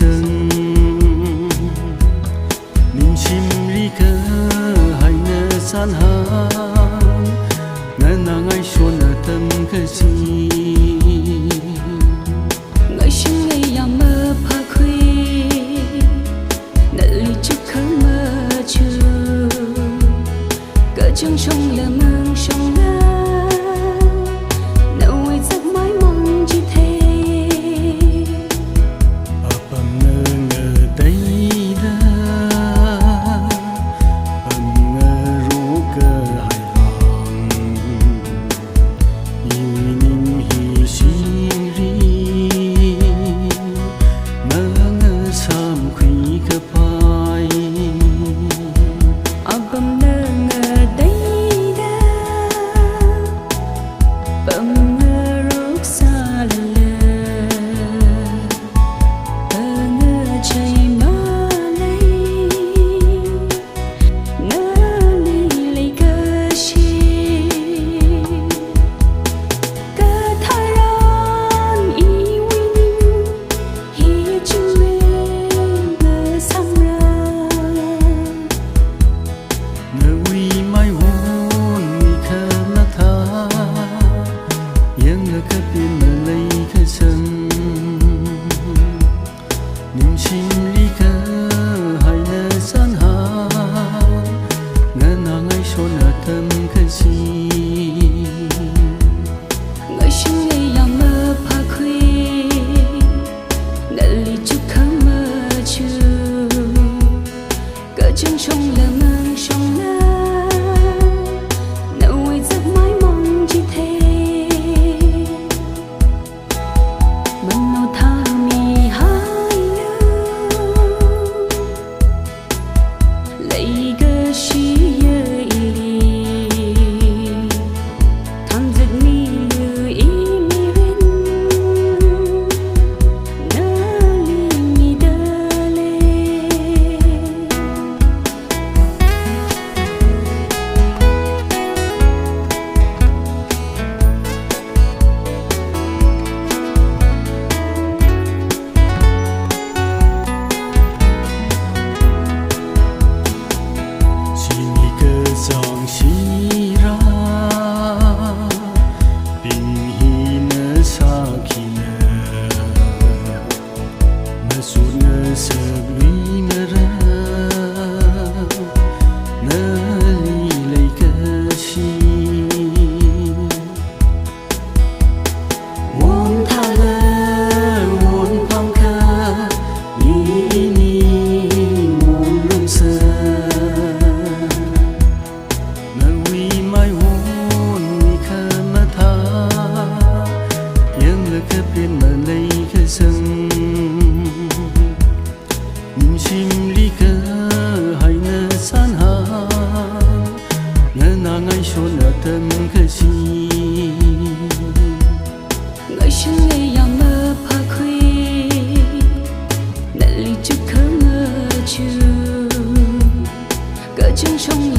sân niềm chim ly cơ hay nơ san han nơ nàng ai xuân ở tâm cơ chi ngày sinh ngày ya mơ pha khuy nợ ly chúc khấn mơ chưa cỡ chân trong lờ mang trong ngã nợ ngoài giấc mãi mong chỉ thế ở bầm ngơ ngơ đây đó bầm ngơ rú cơ hài lòng yêu nín hi xin ri mơ ngơ sam khuy cơ pai ở bầm nơ ngờ đây đó bầm ngơ rút xa lờ bờ ngơ chạy mơ lấy ngơ ly lấy cơ chi cơ thái ran y win hi chung lên ngơ sam ra nơ uy mai hôn mi khơ na tha yên ngơ cơ tiên mơ lấy cơ sân niềm chim ly cơ hay nơ san ha ngơ nàng ai xuân ở tâm cơ chi ngày sinh ngày ya mơ pha khuy nợ ly chúc khấn mơ chưa cỡ chân trong lờ mang trong ngã nợ ngoài giấc mãi mong chỉ thế mân nô tha mi hai lấy cơ chi ơi ly tham giấc mi lưu ý mi rin nơ ly mi đơ lên chỉ mi cơ dòng chi ra bình hi nơ sa khi nơ nơ su nơ sơ lui nơ ra nơ ly lấy cơ chi muốn tha lơ muốn phong cơ ni ni muốn lung sơ nơ uy mai hôn mi khơ na tha yên ngơ cơ tiên mơ lấy cơ sân niềm chim ly cơ hay nơ san ha ngơ nàng ai xuân ở tâm cơ chi ngày sinh ngày ya mơ pha khuy nợ ly chúc khấn mơ chưa cỡ chân trong